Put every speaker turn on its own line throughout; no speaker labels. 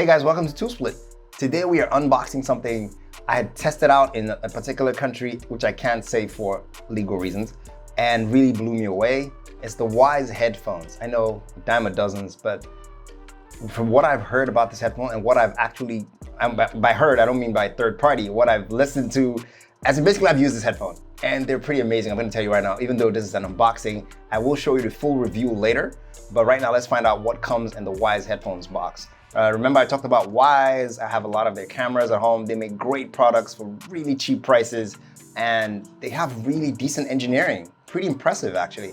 Hey guys, welcome to Tool Split. Today we are unboxing something I had tested out in a particular country, which I can't say for legal reasons, and really blew me away. It's the Wyze Headphones. I know a dime of dozens, but from what I've heard about this headphone and what I've actually, by heard, I don't mean by third party, what I've listened to, as in basically I've used this headphone and they're pretty amazing. I'm gonna tell you right now, even though this is an unboxing, I will show you the full review later. But right now, let's find out what comes in the Wyze Headphones box. Remember I talked about Wyze. I have a lot of their cameras at home. They make great products for really cheap prices and they have really decent engineering. Pretty impressive actually.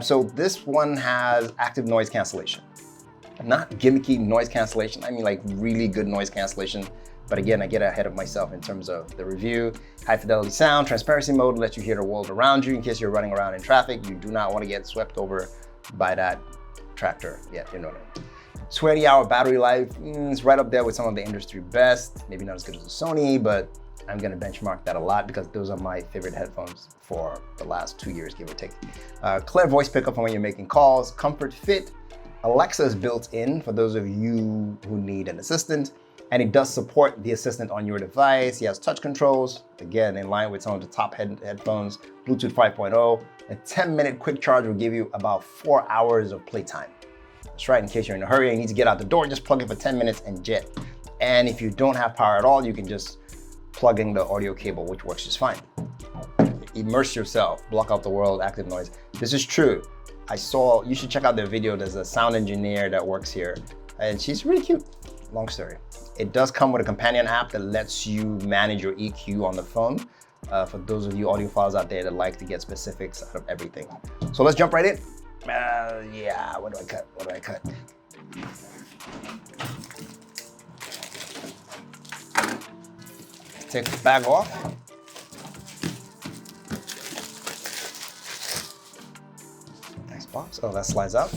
So this one has active noise cancellation. Not gimmicky noise cancellation, I mean like really good noise cancellation. But again, I get ahead of myself in terms of the review. High fidelity sound, transparency mode lets you hear the world around you in case you're running around in traffic. You do not want to get swept over by that tractor. Yeah, you know what I mean. 20-hour battery life is right up there with some of the industry best. Maybe not as good as the Sony, but I'm gonna benchmark that a lot because those are my favorite headphones for the last 2 years, give or take. Clear voice pickup for when you're making calls, comfort fit. Alexa is built in for those of you who need an assistant, and it does support the assistant on your device. He has touch controls, again, in line with some of the top headphones, Bluetooth 5.0. A 10-minute quick charge will give you about 4 hours of playtime. That's right, in case you're in a hurry and you need to get out the door, just plug it for 10 minutes and jet. And if you don't have power at all, you can just plug in the audio cable, which works just fine. Immerse yourself, block out the world, active noise. This is true. You should check out their video. There's a sound engineer that works here and she's really cute. Long story. It does come with a companion app that lets you manage your EQ on the phone. For those of you audiophiles out there that like to get specifics out of everything. So let's jump right in. Yeah, what do I cut? What do I cut? Take the bag off. Nice box. Oh, that slides out.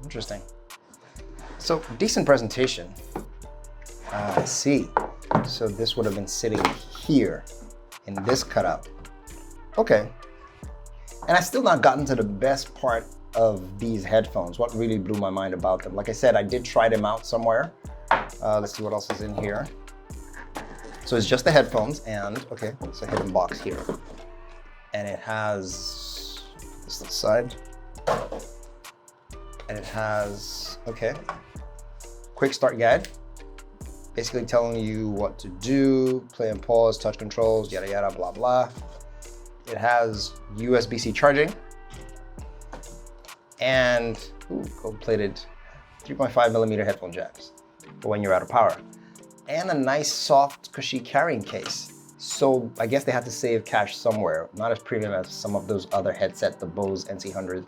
Interesting. So, decent presentation. I see. So this would have been sitting here in this cutout. Okay. And I still not gotten to the best part of these headphones. What really blew my mind about them. Like I said, I did try them out somewhere. Let's see what else is in here. So it's just the headphones and, okay, it's a hidden box here. And it has this to the side. And it has, okay, quick start guide. Basically telling you what to do, play and pause, touch controls, yada, yada, blah, blah. It has USB-C charging and gold-plated 3.5mm headphone jacks for when you're out of power. And a nice, soft, cushy carrying case. So I guess they had to save cash somewhere. Not as premium as some of those other headsets, the Bose NC100,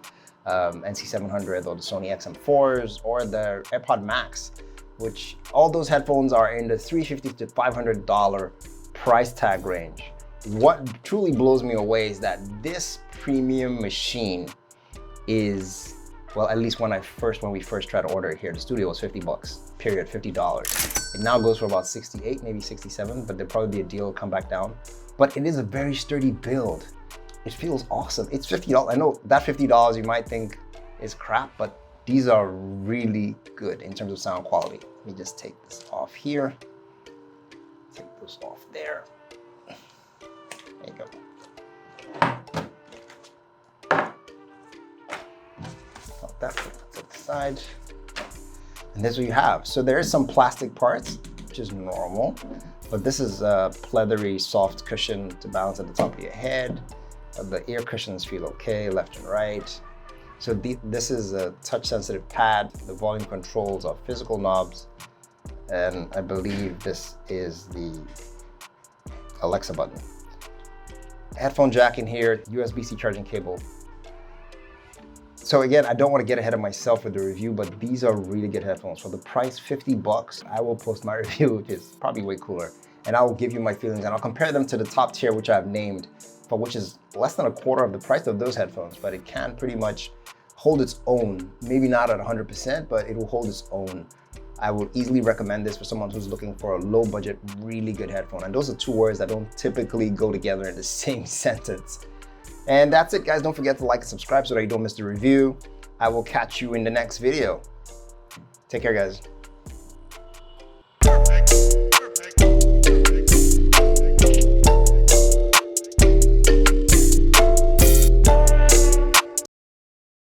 NC700, or the Sony XM4s, or the AirPod Max, which all those headphones are in the $350 to $500 price tag range. What truly blows me away is that this premium machine is, well, at least when we first tried to order it here, the studio was $50, period, $50. It now goes for about 68, maybe 67, but there'll probably be a deal, come back down. But it is a very sturdy build. It feels awesome. It's $50. I know that $50 you might think is crap, but these are really good in terms of sound quality. Let me just take this off here. Take those off there. There you go. Put that to the side. And this is what you have. So there is some plastic parts, which is normal, but this is a pleathery, soft cushion to balance at the top of your head. The ear cushions feel okay, left and right. So this is a touch-sensitive pad. The volume controls are physical knobs. And I believe this is the Alexa button. Headphone jack in here, USB-C charging cable. So again, I don't want to get ahead of myself with the review, but these are really good headphones. For the price, $50, I will post my review, which is probably way cooler. And I will give you my feelings and I'll compare them to the top tier, which I've named, but which is less than a quarter of the price of those headphones, but it can pretty much hold its own. Maybe not at 100%, but it will hold its own. I would easily recommend this for someone who's looking for a low budget, really good headphone. And those are two words that don't typically go together in the same sentence. And that's it, guys. Don't forget to like and subscribe so that you don't miss the review. I will catch you in the next video. Take care, guys.